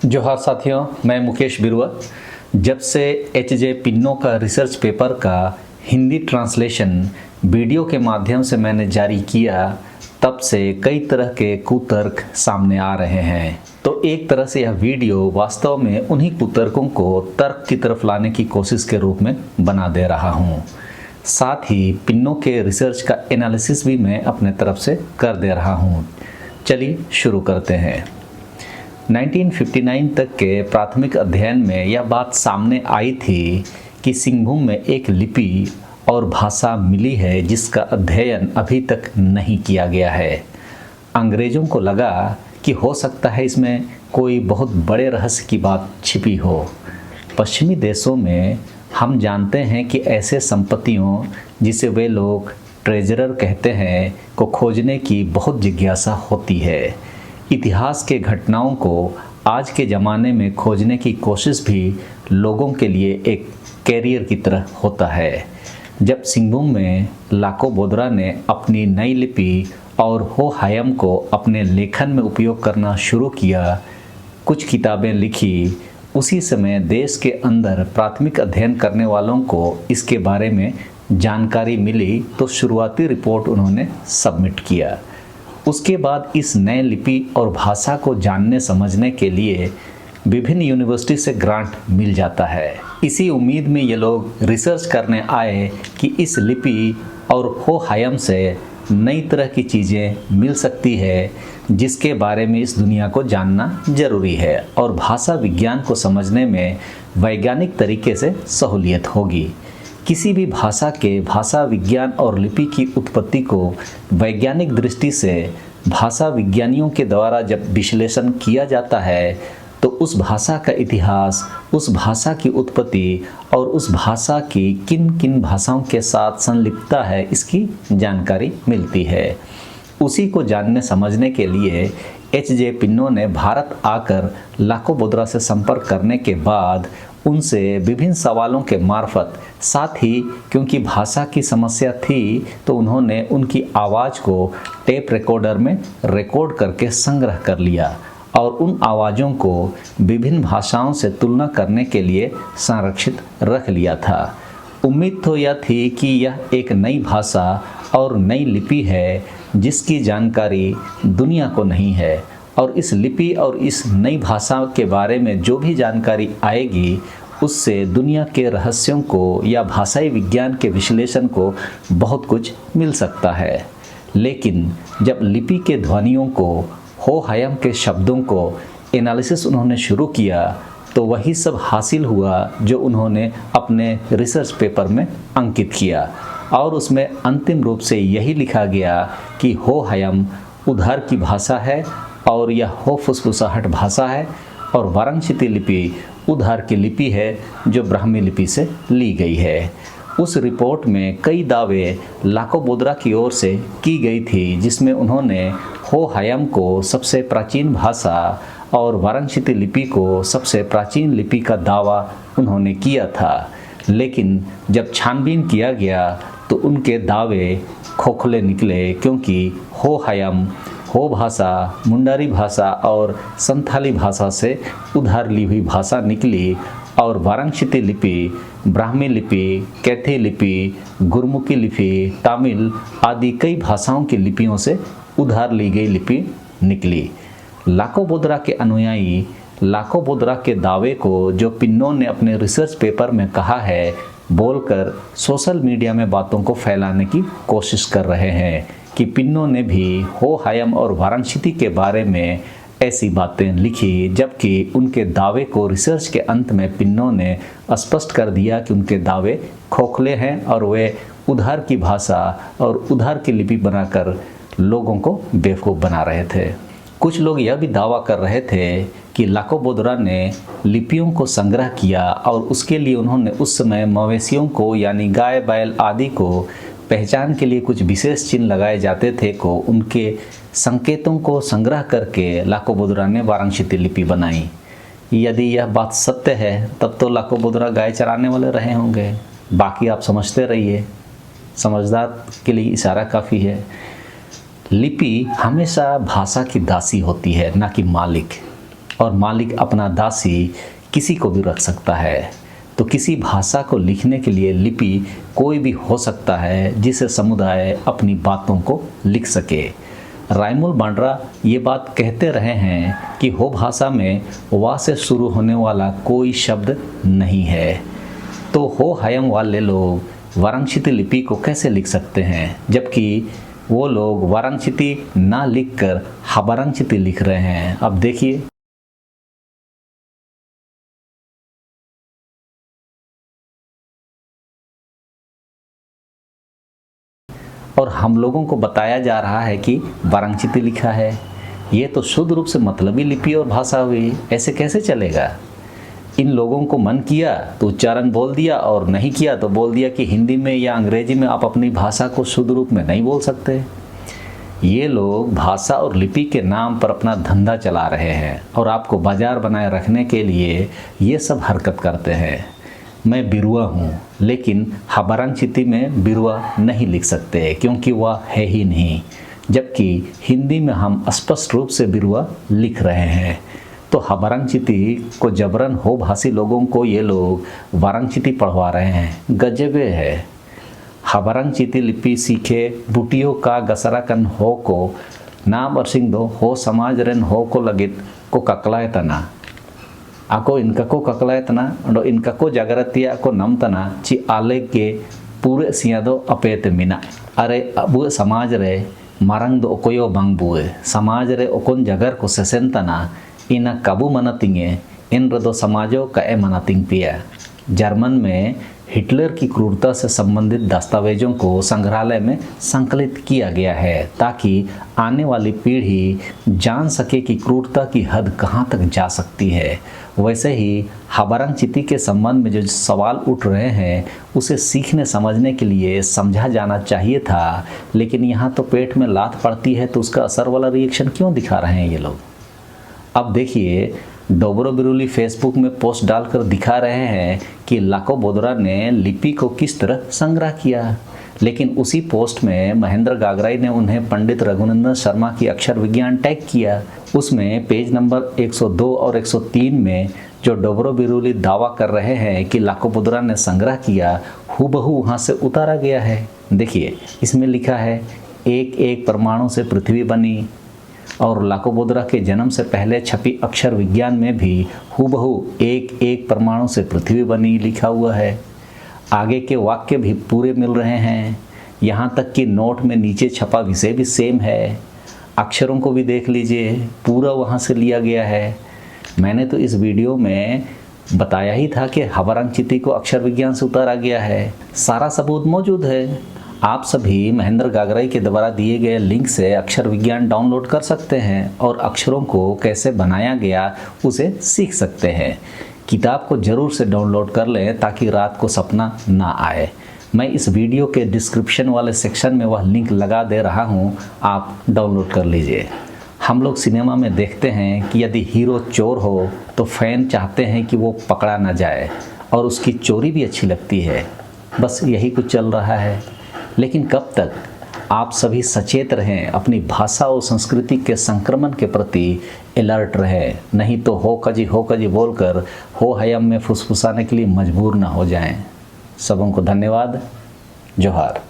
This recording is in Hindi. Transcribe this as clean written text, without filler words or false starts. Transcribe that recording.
जोहार साथियों, मैं मुकेश बिरुआ। जब से एच.जे. पिन्नो का रिसर्च पेपर का हिंदी ट्रांसलेशन वीडियो के माध्यम से मैंने जारी किया, तब से कई तरह के कुतर्क सामने आ रहे हैं। तो एक तरह से यह वीडियो वास्तव में उन्हीं कुतर्कों को तर्क की तरफ लाने की कोशिश के रूप में बना दे रहा हूँ। साथ ही पिन्नो के रिसर्च का एनालिसिस भी मैं अपने तरफ से कर दे रहा हूँ। चलिए शुरू करते हैं। 1959 तक के प्राथमिक अध्ययन में यह बात सामने आई थी कि सिंहभूम में एक लिपि और भाषा मिली है जिसका अध्ययन अभी तक नहीं किया गया है। अंग्रेज़ों को लगा कि हो सकता है इसमें कोई बहुत बड़े रहस्य की बात छिपी हो। पश्चिमी देशों में हम जानते हैं कि ऐसे संपत्तियों जिसे वे लोग ट्रेजरर कहते हैं को खोजने की बहुत जिज्ञासा होती है। इतिहास के घटनाओं को आज के ज़माने में खोजने की कोशिश भी लोगों के लिए एक कैरियर की तरह होता है। जब सिंहभूम में लाकोबोद्रा ने अपनी नई लिपि और हो हायम को अपने लेखन में उपयोग करना शुरू किया, कुछ किताबें लिखी, उसी समय देश के अंदर प्राथमिक अध्ययन करने वालों को इसके बारे में जानकारी मिली तो शुरुआती रिपोर्ट उन्होंने सबमिट किया। उसके बाद इस नए लिपि और भाषा को जानने समझने के लिए विभिन्न यूनिवर्सिटी से ग्रांट मिल जाता है। इसी उम्मीद में ये लोग रिसर्च करने आए कि इस लिपि और हो हायम से नई तरह की चीज़ें मिल सकती है जिसके बारे में इस दुनिया को जानना जरूरी है और भाषा विज्ञान को समझने में वैज्ञानिक तरीके से सहूलियत होगी। किसी भी भाषा के भाषा विज्ञान और लिपि की उत्पत्ति को वैज्ञानिक दृष्टि से भाषा विज्ञानियों के द्वारा जब विश्लेषण किया जाता है तो उस भाषा का इतिहास, उस भाषा की उत्पत्ति और उस भाषा की किन किन भाषाओं के साथ संलिप्तता है इसकी जानकारी मिलती है। उसी को जानने समझने के लिए एच.जे. पिन्नो ने भारत आकर लाकोबोद्रा से संपर्क करने के बाद उनसे विभिन्न सवालों के मार्फत, साथ ही क्योंकि भाषा की समस्या थी तो उन्होंने उनकी आवाज़ को टेप रिकॉर्डर में रिकॉर्ड करके संग्रह कर लिया और उन आवाज़ों को विभिन्न भाषाओं से तुलना करने के लिए संरक्षित रख लिया था। उम्मीद तो यह थी कि यह एक नई भाषा और नई लिपि है जिसकी जानकारी दुनिया को नहीं है और इस लिपि और इस नई भाषा के बारे में जो भी जानकारी आएगी उससे दुनिया के रहस्यों को या भाषाई विज्ञान के विश्लेषण को बहुत कुछ मिल सकता है। लेकिन जब लिपि के ध्वनियों को, हो हायम के शब्दों को एनालिसिस उन्होंने शुरू किया तो वही सब हासिल हुआ जो उन्होंने अपने रिसर्च पेपर में अंकित किया और उसमें अंतिम रूप से यही लिखा गया कि हो हायम उधार की भाषा है और यह हो फुसफुसाहट भाषा है और वाराणसी लिपि उधार की लिपि है जो ब्राह्मी लिपि से ली गई है। उस रिपोर्ट में कई दावे लाकोबोद्रा की ओर से की गई थी जिसमें उन्होंने हो हायम को सबसे प्राचीन भाषा और वाराणसी लिपि को सबसे प्राचीन लिपि का दावा उन्होंने किया था। लेकिन जब छानबीन किया गया तो उनके दावे खोखले निकले क्योंकि हो हायम, हो भाषा, मुंडारी भाषा और संथाली भाषा से उधार ली हुई भाषा निकली और वाराणसी लिपि, ब्राह्मी लिपि, कैथी लिपि, गुरमुखी लिपि, तमिल आदि कई भाषाओं की लिपियों से उधार ली गई लिपि निकली। लाकोबोद्रा के अनुयायी लाकोबोद्रा के दावे को जो पिन्नो ने अपने रिसर्च पेपर में कहा है बोलकर सोशल मीडिया में बातों को फैलाने की कोशिश कर रहे हैं कि पिन्नो ने भी हो हायम और वाराणसी के बारे में ऐसी बातें लिखी, जबकि उनके दावे को रिसर्च के अंत में पिन्नो ने स्पष्ट कर दिया कि उनके दावे खोखले हैं और वे उधार की भाषा और उधार की लिपि बनाकर लोगों को बेवकूफ़ बना रहे थे। कुछ लोग यह भी दावा कर रहे थे कि लाकोबोद्रा ने लिपियों को संग्रह किया और उसके लिए उन्होंने उस समय मवेशियों को यानी गाय बैल आदि को पहचान के लिए कुछ विशेष चिन्ह लगाए जाते थे को उनके संकेतों को संग्रह करके लाकोबोद्रा ने वाराणसी लिपि बनाई। यदि यह बात सत्य है तब तो लाकोबोद्रा गाय चराने वाले रहे होंगे। बाकी आप समझते रहिए, समझदार के लिए इशारा काफ़ी है। लिपि हमेशा भाषा की दासी होती है, ना कि मालिक। और मालिक अपना दासी किसी को भी रख सकता है। तो किसी भाषा को लिखने के लिए लिपि कोई भी हो सकता है जिसे समुदाय अपनी बातों को लिख सके। रायमूल बांड्रा ये बात कहते रहे हैं कि हो भाषा में वा से शुरू होने वाला कोई शब्द नहीं है। तो हो हयम वाले लोग वारांक्षिती लिपि को कैसे लिख सकते हैं, जबकि वो लोग वारांक्षिती ना लिखकर हबारांक्षिती लिख रहे हैं। अब देखिए, और हम लोगों को बताया जा रहा है कि वारांक्षिती लिखा है। ये तो शुद्ध रूप से मतलबी लिपि और भाषा हुई, ऐसे कैसे चलेगा। इन लोगों को मन किया तो उच्चारण बोल दिया और नहीं किया तो बोल दिया कि हिंदी में या अंग्रेजी में आप अपनी भाषा को शुद्ध रूप में नहीं बोल सकते। ये लोग भाषा और लिपि के नाम पर अपना धंधा चला रहे हैं और आपको बाजार बनाए रखने के लिए ये सब हरकत करते हैं। मैं बिरुआ हूँ, लेकिन हबारांक्षिती में बिरुआ नहीं लिख सकते क्योंकि वह है ही नहीं, जबकि हिंदी में हम स्पष्ट रूप से बिरुआ लिख रहे हैं। तो हबारांक्षिती को जबरन हो भाषी लोगों को ये लोग वारांक्षिती पढ़वा रहे हैं। गजबे है। हबारांक्षिती लिपि सीखे बुटियों का गसरा कन हो को नाम अर्सिंग दो हो समाज रेन हो को लगित को ककलाय तना ako इनका को ककलाय तना और इनका को जागरतिया को नम तना ची आले के पूरे सियादो अपेत मिना। अरे अब समाज रे मारंग दो ओकोयो बंग बुए समाज रे ओकोन जगर को सेसेन तना इना काबू मनातिंगे इन रदो समाजो का ए मनातिंग पिया। जर्मन में हिटलर की क्रूरता से संबंधित दस्तावेजों को संग्रहालय में संकलित किया गया है ताकि आने वाली पीढ़ी जान सके कि क्रूरता की हद कहाँ तक जा सकती है। वैसे ही हबारांक्षिती के संबंध में जो सवाल उठ रहे हैं उसे सीखने समझने के लिए समझा जाना चाहिए था, लेकिन यहाँ तो पेट में लात पड़ती है तो उसका असर वाला रिएक्शन क्यों दिखा रहे हैं ये लोग। अब देखिए, डोबरो बिरुली फेसबुक में पोस्ट डालकर दिखा रहे हैं कि लाको बोदरा ने लिपि को किस तरह संग्रह किया, लेकिन उसी पोस्ट में महेंद्र गागराई ने उन्हें पंडित रघुनंदन शर्मा की अक्षर विज्ञान टैग किया। उसमें पेज नंबर 102 और 103 में जो डोबरो बिरुली दावा कर रहे हैं कि लाको बोदरा ने संग्रह किया, हूबहू वहाँ से उतारा गया है। देखिए, इसमें लिखा है एक एक परमाणु से पृथ्वी बनी, और लाको बोदरा के जन्म से पहले छपी अक्षर विज्ञान में भी हूबहू एक एक परमाणु से पृथ्वी बनी लिखा हुआ है। आगे के वाक्य भी पूरे मिल रहे हैं, यहाँ तक कि नोट में नीचे छपा विषय भी सेम है। अक्षरों को भी देख लीजिए, पूरा वहाँ से लिया गया है। मैंने तो इस वीडियो में बताया ही था कि हबारांक्षिती को अक्षर विज्ञान से उतारा गया है, सारा सबूत मौजूद है। आप सभी महेंद्र गागराई के द्वारा दिए गए लिंक से अक्षर विज्ञान डाउनलोड कर सकते हैं और अक्षरों को कैसे बनाया गया उसे सीख सकते हैं। किताब को ज़रूर से डाउनलोड कर लें ताकि रात को सपना ना आए। मैं इस वीडियो के डिस्क्रिप्शन वाले सेक्शन में वह लिंक लगा दे रहा हूँ, आप डाउनलोड कर लीजिए। हम लोग सिनेमा में देखते हैं कि यदि हीरो चोर हो तो फैन चाहते हैं कि वो पकड़ा ना जाए और उसकी चोरी भी अच्छी लगती है। बस यही कुछ चल रहा है। लेकिन कब तक आप सभी सचेत रहें, अपनी भाषा और संस्कृति के संक्रमण के प्रति अलर्ट रहें, नहीं तो हो कजी बोलकर हो हयम में फुसफुसाने के लिए मजबूर ना हो जाएं। सबों को धन्यवाद। जोहार।